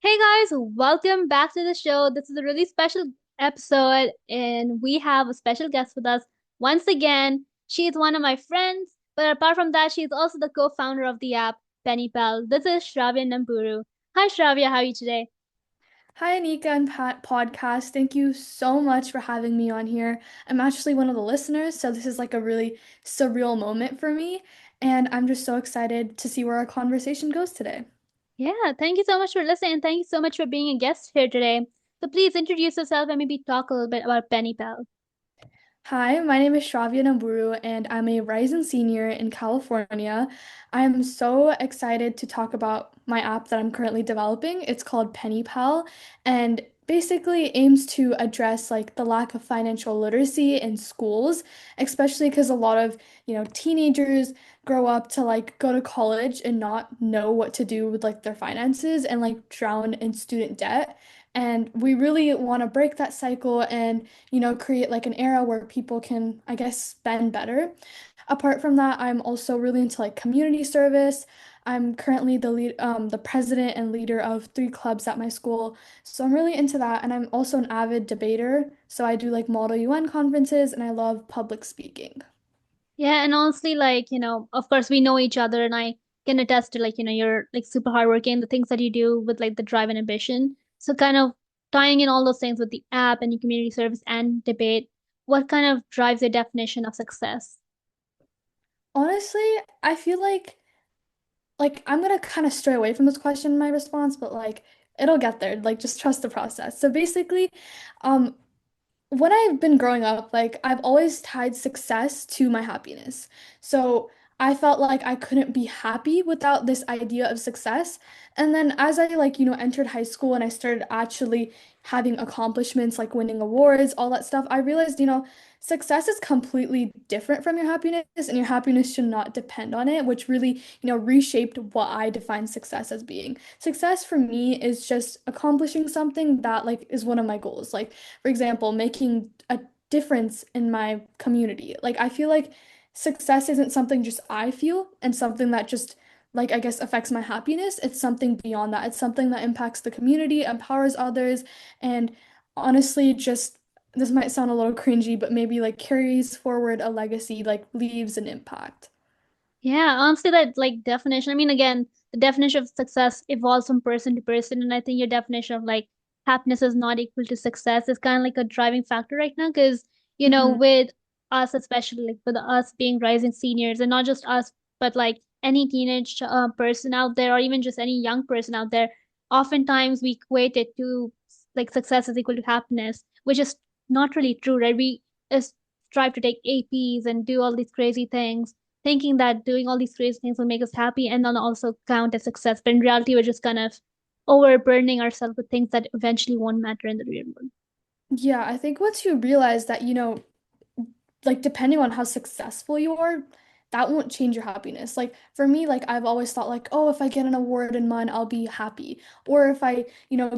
Hey guys, welcome back to the show. This is a really special episode, and we have a special guest with us once again. She is one of my friends, but apart from that, she is also the co founder of the app Penny Pal. This is Shravya Namburu. Hi, Shravya, how are you today? Hi, Anika and Pat podcast. Thank you so much for having me on here. I'm actually one of the listeners, so this is like a really surreal moment for me, and I'm just so excited to see where our conversation goes today. Yeah, thank you so much for listening, and thank you so much for being a guest here today. So please introduce yourself and maybe talk a little bit about Penny Pal. Hi, my name is Sravya Namburu, and I'm a rising senior in California. I'm so excited to talk about my app that I'm currently developing. It's called Penny Pal, and basically aims to address like the lack of financial literacy in schools, especially because a lot of, teenagers grow up to like go to college and not know what to do with like their finances and like drown in student debt. And we really want to break that cycle and create like an era where people can, I guess, spend better. Apart from that, I'm also really into like community service. I'm currently the president and leader of three clubs at my school. So I'm really into that. And I'm also an avid debater. So I do like Model UN conferences and I love public speaking. Yeah, and honestly, of course, we know each other, and I can attest to, you're like super hardworking, the things that you do with like the drive and ambition. So, kind of tying in all those things with the app and your community service and debate, what kind of drives your definition of success? Honestly, I feel like I'm gonna kind of stray away from this question in my response, but like it'll get there. Like just trust the process. So basically, um, when I've been growing up, like I've always tied success to my happiness. So I felt like I couldn't be happy without this idea of success. And then as I like, entered high school and I started actually having accomplishments like winning awards, all that stuff, I realized, success is completely different from your happiness and your happiness should not depend on it, which really, reshaped what I define success as being. Success for me is just accomplishing something that like is one of my goals. Like for example, making a difference in my community. Like, I feel like success isn't something just I feel and something that just, like, I guess affects my happiness. It's something beyond that. It's something that impacts the community, empowers others, and honestly, just this might sound a little cringy, but maybe like carries forward a legacy, like leaves an impact. Yeah, honestly, that like definition. I mean, again, the definition of success evolves from person to person, and I think your definition of like happiness is not equal to success is kind of like a driving factor right now, because Mhm. with us, especially like with us being rising seniors, and not just us, but like any teenage person out there, or even just any young person out there, oftentimes we equate it to like success is equal to happiness, which is not really true, right? We strive to take APs and do all these crazy things thinking that doing all these crazy things will make us happy and then also count as success. But in reality, we're just kind of overburdening ourselves with things that eventually won't matter in the real world. Yeah, I think once you realize that, like depending on how successful you are, that won't change your happiness. Like for me, like I've always thought like, oh, if I get an award in mine, I'll be happy. Or if I,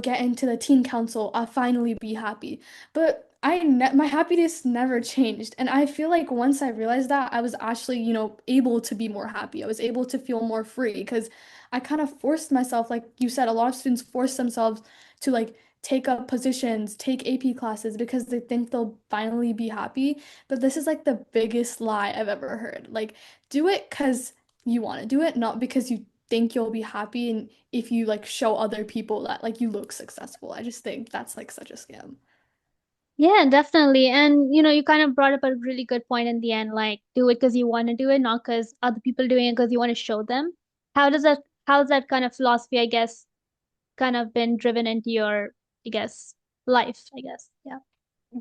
get into the teen council, I'll finally be happy. But my happiness never changed. And I feel like once I realized that, I was actually, able to be more happy. I was able to feel more free because I kind of forced myself, like you said, a lot of students force themselves to like take up positions, take AP classes because they think they'll finally be happy. But this is like the biggest lie I've ever heard. Like, do it because you want to do it, not because you think you'll be happy and if you like show other people that like you look successful. I just think that's like such a scam. Yeah, definitely. And you kind of brought up a really good point in the end, like do it because you want to do it, not because other people doing it because you want to show them. How's that kind of philosophy, I guess, kind of been driven into your, I guess, life, I guess. Yeah.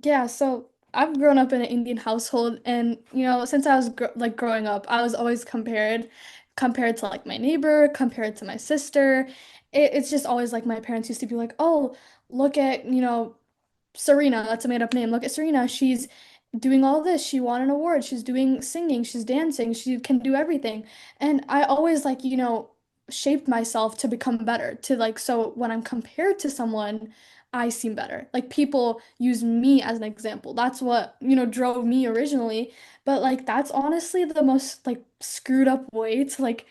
Yeah, so I've grown up in an Indian household and since I was like growing up, I was always compared to like my neighbor, compared to my sister. It's just always like my parents used to be like, "Oh, look at, Serena, that's a made-up name. Look at Serena. She's doing all this. She won an award. She's doing singing. She's dancing. She can do everything." And I always like, shaped myself to become better, to like, so when I'm compared to someone, I seem better. Like people use me as an example. That's what, drove me originally. But like that's honestly the most like screwed up way to like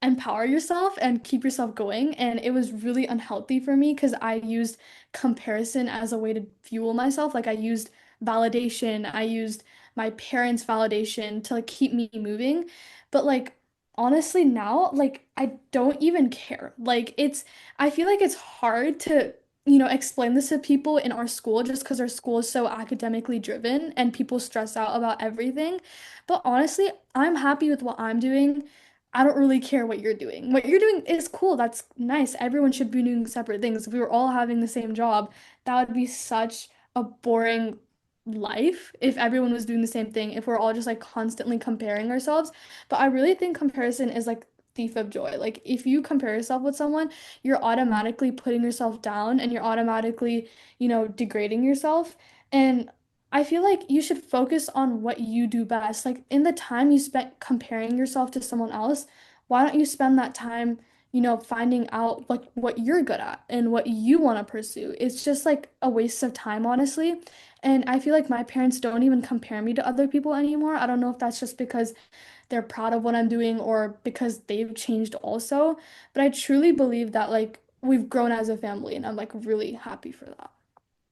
empower yourself and keep yourself going. And it was really unhealthy for me because I used comparison as a way to fuel myself. Like I used validation, I used my parents' validation to like keep me moving. But like honestly now, like I don't even care. Like I feel like it's hard to explain this to people in our school just because our school is so academically driven and people stress out about everything. But honestly, I'm happy with what I'm doing. I don't really care what you're doing. What you're doing is cool. That's nice. Everyone should be doing separate things. If we were all having the same job, that would be such a boring life if everyone was doing the same thing, if we're all just like constantly comparing ourselves. But I really think comparison is like thief of joy. Like if you compare yourself with someone, you're automatically putting yourself down and you're automatically, degrading yourself. And I feel like you should focus on what you do best. Like in the time you spent comparing yourself to someone else, why don't you spend that time, finding out like what you're good at and what you want to pursue? It's just like a waste of time, honestly. And I feel like my parents don't even compare me to other people anymore. I don't know if that's just because they're proud of what I'm doing or because they've changed also, but I truly believe that like we've grown as a family and I'm like really happy for that.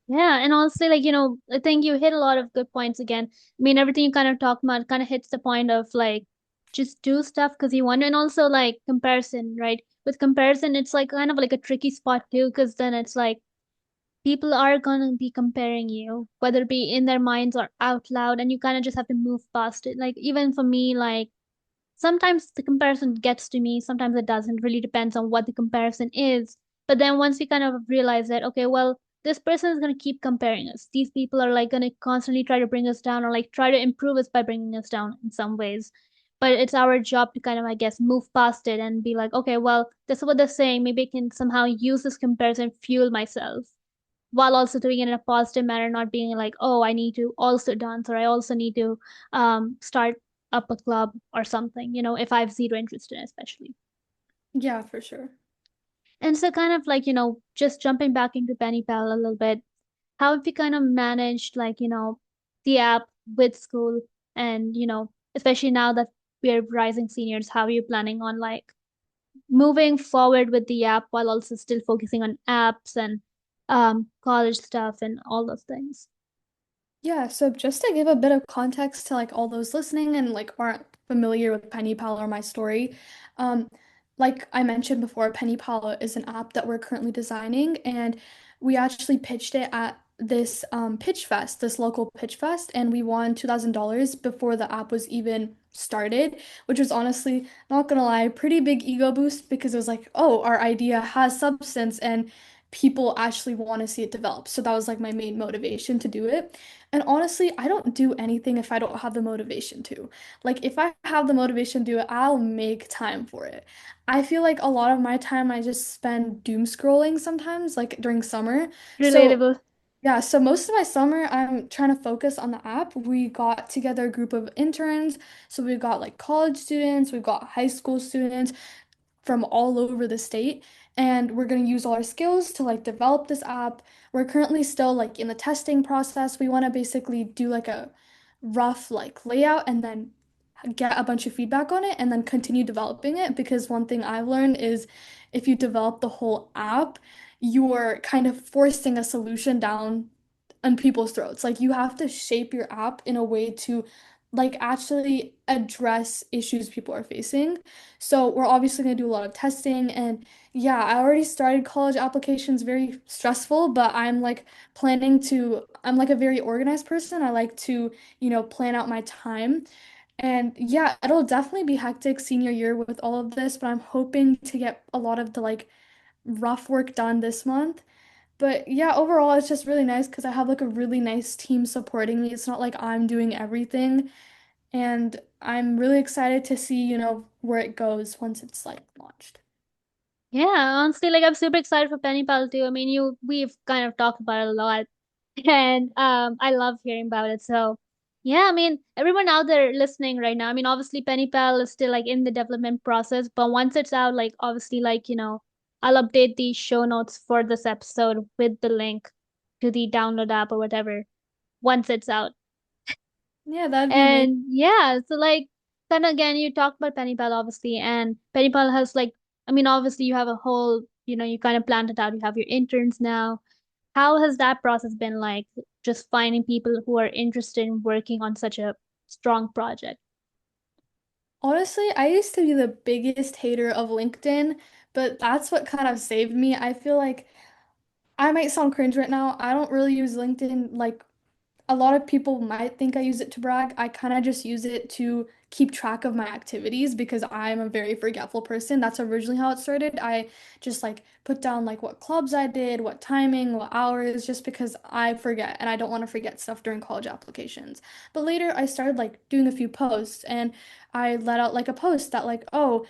Yeah, and honestly, like, I think you hit a lot of good points again. I mean, everything you kind of talk about kind of hits the point of like just do stuff because you want to, and also like comparison, right? With comparison, it's like kind of like a tricky spot too, because then it's like people are gonna be comparing you, whether it be in their minds or out loud, and you kind of just have to move past it. Like, even for me, like, sometimes the comparison gets to me, sometimes it doesn't. Really depends on what the comparison is. But then once we kind of realize that, okay, well, this person is going to keep comparing us. These people are like going to constantly try to bring us down or like try to improve us by bringing us down in some ways. But it's our job to kind of, I guess, move past it and be like, okay, well, this is what they're saying. Maybe I can somehow use this comparison, fuel myself while also doing it in a positive manner, not being like, oh, I need to also dance or I also need to start up a club or something, if I have zero interest in it, especially. Yeah, for sure. And so, kind of like, just jumping back into Penny Pal a little bit, how have you kind of managed, like, the app with school and, especially now that we're rising seniors, how are you planning on like moving forward with the app while also still focusing on apps and college stuff and all those things? Yeah, so just to give a bit of context to like all those listening and like aren't familiar with Penny Pal or my story, um, like I mentioned before, Penny Pal is an app that we're currently designing, and we actually pitched it at this pitch fest, this local pitch fest, and we won $2,000 before the app was even started, which was honestly, not gonna lie, a pretty big ego boost because it was like, oh, our idea has substance and people actually want to see it develop. So that was like my main motivation to do it. And honestly, I don't do anything if I don't have the motivation to. Like, if I have the motivation to do it, I'll make time for it. I feel like a lot of my time I just spend doom scrolling sometimes, like during summer. So, Relatable. yeah, so most of my summer I'm trying to focus on the app. We got together a group of interns. So, we've got like college students, we've got high school students from all over the state, and we're going to use all our skills to like develop this app. We're currently still like in the testing process. We want to basically do like a rough like layout and then get a bunch of feedback on it and then continue developing it, because one thing I've learned is if you develop the whole app, you're kind of forcing a solution down on people's throats. Like you have to shape your app in a way to like actually address issues people are facing. So we're obviously going to do a lot of testing, and yeah, I already started college applications, very stressful, but I'm like a very organized person. I like to, plan out my time. And yeah, it'll definitely be hectic senior year with all of this, but I'm hoping to get a lot of the like rough work done this month. But yeah, overall, it's just really nice because I have like a really nice team supporting me. It's not like I'm doing everything. And I'm really excited to see, where it goes once it's like launched. Yeah, honestly, like I'm super excited for Penny Pal too. I mean, we've kind of talked about it a lot, and I love hearing about it. So, yeah, I mean, everyone out there listening right now, I mean, obviously Penny Pal is still like in the development process, but once it's out, like obviously, like I'll update the show notes for this episode with the link to the download app or whatever once it's out. Yeah, that'd be amazing. And yeah, so like then again, you talked about Pennypal obviously, and Pennypal has like, I mean, obviously you have a whole, you kind of planned it out. You have your interns now. How has that process been like, just finding people who are interested in working on such a strong project? Honestly, I used to be the biggest hater of LinkedIn, but that's what kind of saved me. I feel like I might sound cringe right now. I don't really use LinkedIn like a lot of people might think I use it to brag. I kind of just use it to keep track of my activities because I'm a very forgetful person. That's originally how it started. I just like put down like what clubs I did, what timing, what hours, just because I forget and I don't want to forget stuff during college applications. But later I started like doing a few posts and I let out like a post that like, oh,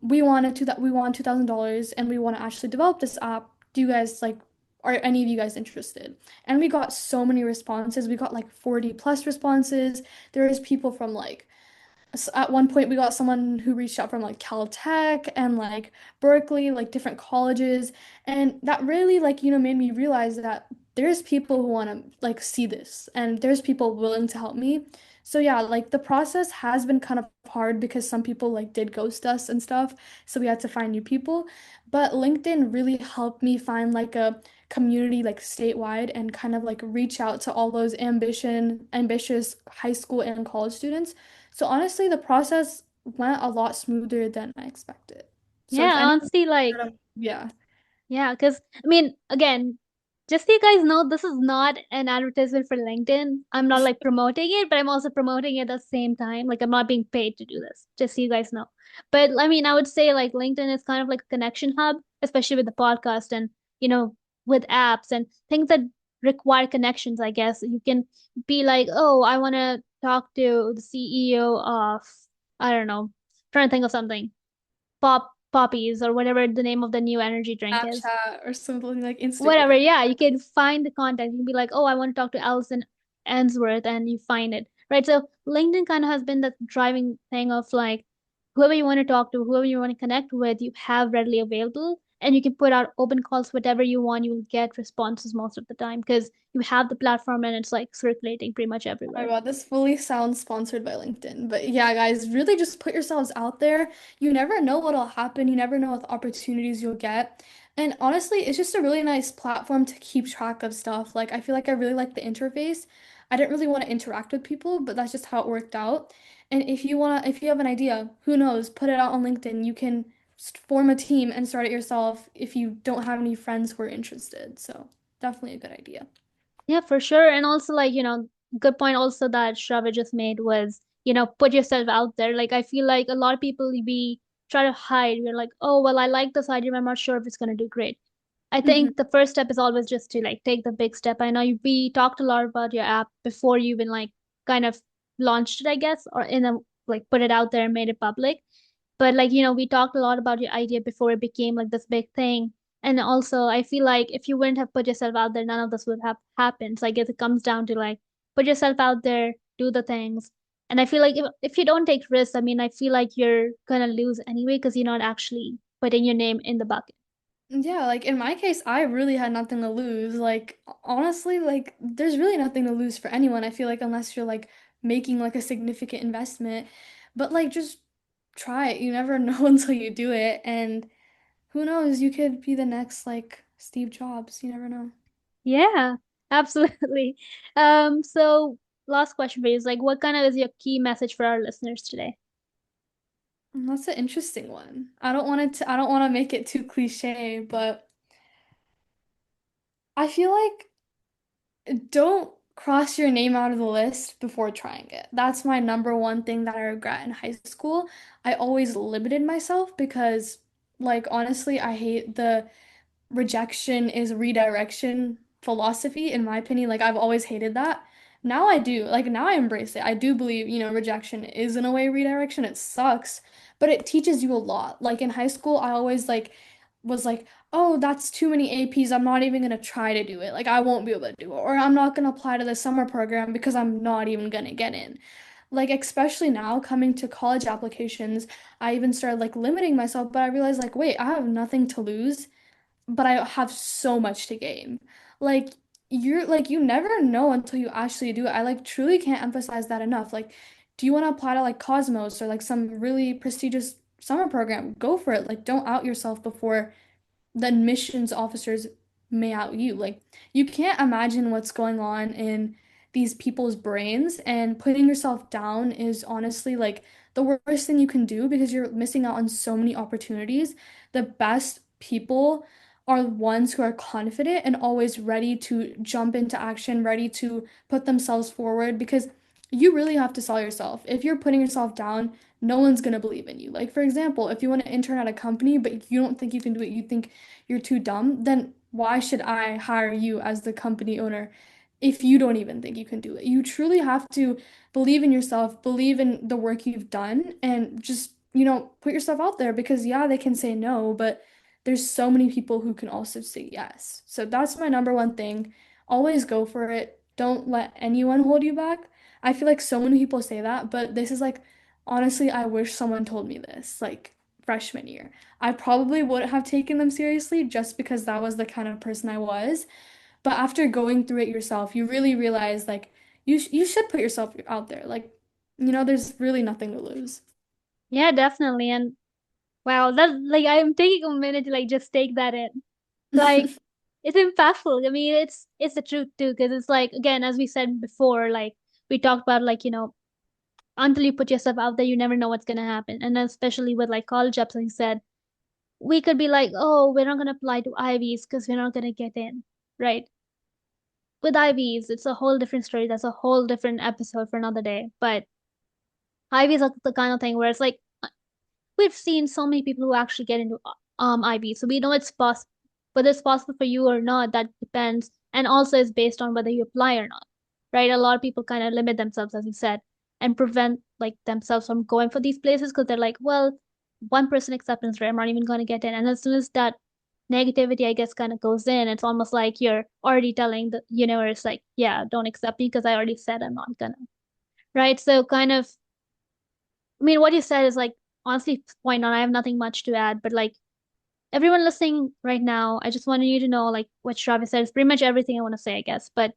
we want $2,000 and we want to actually develop this app. Do you guys like, are any of you guys interested? And we got so many responses. We got like 40 plus responses. There is people from like at one point we got someone who reached out from like Caltech and like Berkeley, like different colleges, and that really like made me realize that there's people who want to like see this and there's people willing to help me. So yeah, like the process has been kind of hard because some people like did ghost us and stuff, so we had to find new people. But LinkedIn really helped me find like a community like statewide and kind of like reach out to all those ambitious high school and college students. So honestly, the process went a lot smoother than I expected. So if Yeah, any, honestly, like, yeah, yeah, because I mean, again, just so you guys know, this is not an advertisement for LinkedIn. I'm not like promoting it, but I'm also promoting it at the same time. Like, I'm not being paid to do this, just so you guys know. But I mean, I would say like LinkedIn is kind of like a connection hub, especially with the podcast and, with apps and things that require connections, I guess. You can be like, oh, I want to talk to the CEO of, I don't know, trying to think of something, poppies or whatever the name of the new energy drink is. Snapchat or something like Whatever, Instagram. yeah, you can find the contact. You can be like, oh, I want to talk to Allison Answorth, and you find it, right? So LinkedIn kind of has been the driving thing of like, whoever you want to talk to, whoever you want to connect with, you have readily available, and you can put out open calls, whatever you want. You will get responses most of the time because you have the platform and it's like circulating pretty much Oh my everywhere. God, this fully sounds sponsored by LinkedIn. But yeah, guys, really just put yourselves out there. You never know what'll happen. You never know what opportunities you'll get. And honestly, it's just a really nice platform to keep track of stuff. Like, I feel like I really like the interface. I didn't really want to interact with people, but that's just how it worked out. And if you have an idea, who knows, put it out on LinkedIn. You can form a team and start it yourself if you don't have any friends who are interested. So, definitely a good idea. Yeah, for sure. And also, like, good point also that Shravya just made was, put yourself out there. Like, I feel like a lot of people, we try to hide. We're like, oh, well, I like this idea, but I'm not sure if it's going to do great. I Mhm. think the first step is always just to like take the big step. I know we talked a lot about your app before you even like kind of launched it, I guess, or in a like put it out there and made it public. But like, we talked a lot about your idea before it became like this big thing. And also, I feel like if you wouldn't have put yourself out there, none of this would have happened. So I guess it comes down to like put yourself out there, do the things. And I feel like if you don't take risks, I mean, I feel like you're gonna lose anyway because you're not actually putting your name in the bucket. Yeah, like in my case, I really had nothing to lose. Like honestly, like there's really nothing to lose for anyone. I feel like unless you're like making like a significant investment. But like just try it. You never know until you do it. And who knows, you could be the next like Steve Jobs. You never know. Yeah, absolutely. So last question for you is like, what kind of is your key message for our listeners today? That's an interesting one. I don't want to make it too cliche, but I feel like don't cross your name out of the list before trying it. That's my number one thing that I regret in high school. I always limited myself because, like, honestly, I hate the rejection is redirection philosophy, in my opinion. Like, I've always hated that. Now I do. Like, now I embrace it. I do believe, rejection is in a way redirection. It sucks, but it teaches you a lot. Like, in high school, I always, like, was like, oh, that's too many APs. I'm not even gonna try to do it. Like, I won't be able to do it. Or I'm not gonna apply to the summer program because I'm not even gonna get in. Like, especially now coming to college applications, I even started like limiting myself, but I realized like, wait, I have nothing to lose but I have so much to gain. Like you never know until you actually do it. I like truly can't emphasize that enough. Like do you want to apply to like Cosmos or like some really prestigious summer program? Go for it. Like, don't out yourself before the admissions officers may out you. Like, you can't imagine what's going on in these people's brains, and putting yourself down is honestly like the worst thing you can do because you're missing out on so many opportunities. The best people are ones who are confident and always ready to jump into action, ready to put themselves forward because you really have to sell yourself. If you're putting yourself down, no one's going to believe in you. Like, for example, if you want to intern at a company, but you don't think you can do it, you think you're too dumb, then why should I hire you as the company owner if you don't even think you can do it? You truly have to believe in yourself, believe in the work you've done, and just, put yourself out there because, yeah, they can say no, but there's so many people who can also say yes. So that's my number one thing. Always go for it. Don't let anyone hold you back. I feel like so many people say that, but this is like, honestly, I wish someone told me this, like freshman year. I probably wouldn't have taken them seriously just because that was the kind of person I was. But after going through it yourself, you really realize like you should put yourself out there. Like, there's really nothing to lose. Yeah, definitely. And wow, that like I'm taking a minute to like just take that in. Like it's impactful. I mean, it's the truth too, because it's like again, as we said before, like we talked about like, until you put yourself out there, you never know what's gonna happen. And especially with like college apps, like you said, we could be like, oh, we're not gonna apply to Ivies because we're not gonna get in. Right. With Ivies, it's a whole different story. That's a whole different episode for another day. But Ivies are the kind of thing where it's like we've seen so many people who actually get into IB, so we know it's possible. Whether it's possible for you or not, that depends, and also is based on whether you apply or not, right? A lot of people kind of limit themselves, as you said, and prevent like themselves from going for these places because they're like, well, 1% acceptance rate, I'm not even going to get in. And as soon as that negativity, I guess, kind of goes in, it's almost like you're already telling the universe, like, yeah, don't accept me because I already said I'm not gonna, right? So kind of I mean, what you said is like honestly point on. I have nothing much to add, but like everyone listening right now, I just wanted you to know like what Shravya said is pretty much everything I want to say, I guess. But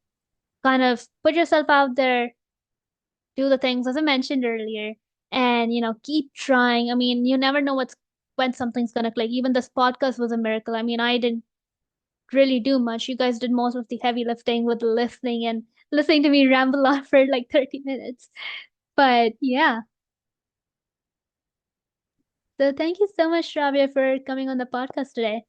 kind of put yourself out there, do the things as I mentioned earlier, and keep trying. I mean, you never know what's when something's gonna click. Even this podcast was a miracle. I mean, I didn't really do much. You guys did most of the heavy lifting with listening and listening to me ramble on for like 30 minutes. But yeah. So thank you so much, Shravya, for coming on the podcast today.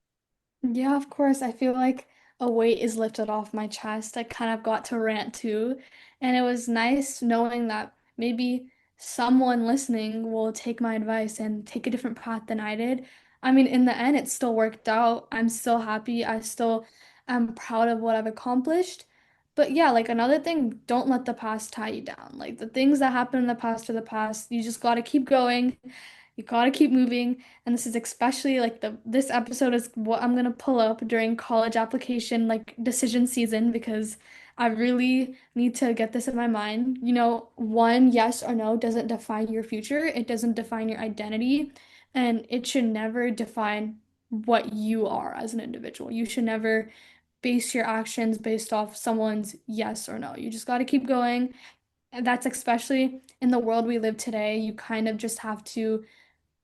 Yeah, of course. I feel like a weight is lifted off my chest. I kind of got to rant too. And it was nice knowing that maybe someone listening will take my advice and take a different path than I did. I mean, in the end, it still worked out. I'm still happy. I still am proud of what I've accomplished. But yeah, like another thing, don't let the past tie you down. Like the things that happened in the past are the past. You just got to keep going. You gotta keep moving. And this is especially like this episode is what I'm gonna pull up during college application like decision season because I really need to get this in my mind. One yes or no doesn't define your future. It doesn't define your identity, and it should never define what you are as an individual. You should never base your actions based off someone's yes or no. You just got to keep going. And that's especially in the world we live today. You kind of just have to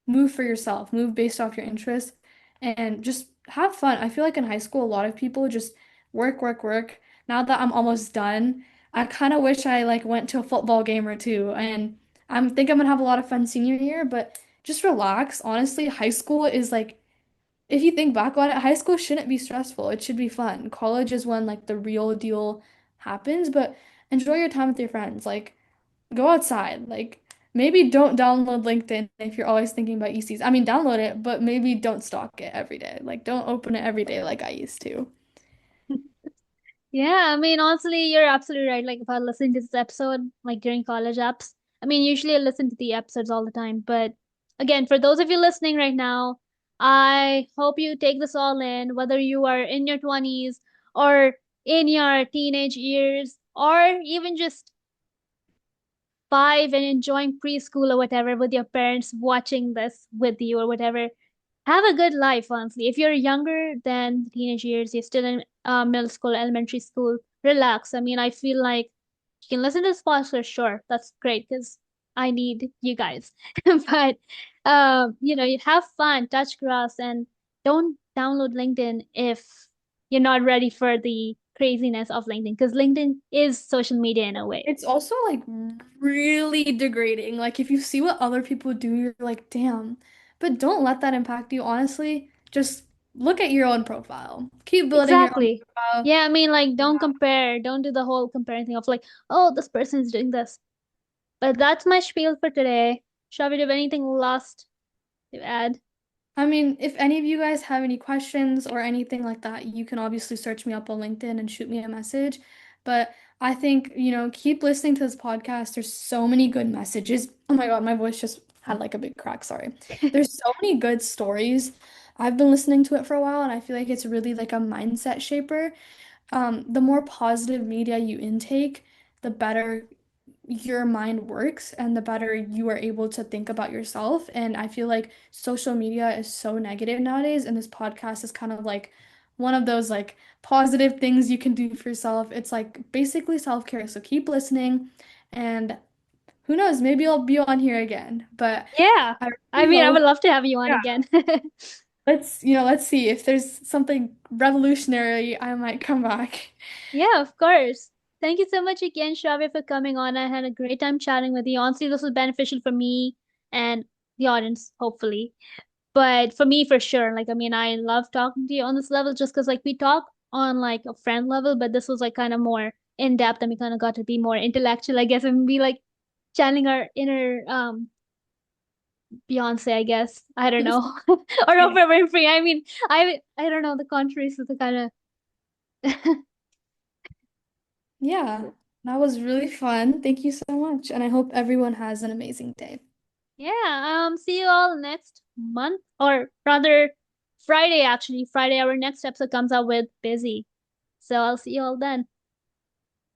move for yourself, move based off your interests, and just have fun. I feel like in high school, a lot of people just work, work, work. Now that I'm almost done, I kind of wish I like went to a football game or two, and think I'm gonna have a lot of fun senior year, but just relax. Honestly, high school is like, if you think back on it, high school shouldn't be stressful. It should be fun. College is when like the real deal happens, but enjoy your time with your friends. Like, go outside. Like, maybe don't download LinkedIn if you're always thinking about ECs. I mean, download it, but maybe don't stalk it every day. Like, don't open it every day like I used to. Yeah, I mean, honestly, you're absolutely right. Like, if I listen to this episode, like during college apps, I mean, usually I listen to the episodes all the time. But again, for those of you listening right now, I hope you take this all in, whether you are in your 20s or in your teenage years, or even just 5 and enjoying preschool or whatever with your parents watching this with you or whatever. Have a good life, honestly. If you're younger than the teenage years, you're still in middle school, elementary school, relax. I mean, I feel like you can listen to this podcast, sure, that's great because I need you guys. But you have fun, touch grass, and don't download LinkedIn if you're not ready for the craziness of LinkedIn, because LinkedIn is social media in a way. It's also like really degrading. Like if you see what other people do, you're like, damn. But don't let that impact you, honestly. Just look at your own profile. Keep building your own Exactly. profile. Yeah, I mean, like, Yeah. don't compare. Don't do the whole comparing thing of like, oh, this person is doing this. But that's my spiel for today. Shall we do anything last to add? I mean, if any of you guys have any questions or anything like that, you can obviously search me up on LinkedIn and shoot me a message. But I think, keep listening to this podcast. There's so many good messages. Oh my God, my voice just had like a big crack. Sorry. There's so many good stories. I've been listening to it for a while, and I feel like it's really like a mindset shaper. The more positive media you intake, the better your mind works and the better you are able to think about yourself. And I feel like social media is so negative nowadays, and this podcast is kind of like one of those like positive things you can do for yourself. It's like basically self-care. So keep listening, and who knows, maybe I'll be on here again. But Yeah. I I really mean, I hope, would love to have you on yeah, again. let's see if there's something revolutionary, I might come back. Yeah, of course. Thank you so much again, Shravya, for coming on. I had a great time chatting with you. Honestly, this was beneficial for me and the audience, hopefully. But for me, for sure. Like, I mean, I love talking to you on this level just because, like, we talk on like a friend level, but this was like kind of more in depth, and we kind of got to be more intellectual, I guess, and be like channeling our inner Beyonce, I guess. I don't know. Or Yeah. Oprah Winfrey. I mean, I don't know the contraries to the kind of Yeah, that was really fun. Thank you so much. And I hope everyone has an amazing day. Yeah, see you all next month, or rather Friday actually. Friday our next episode comes out with Busy. So I'll see you all then.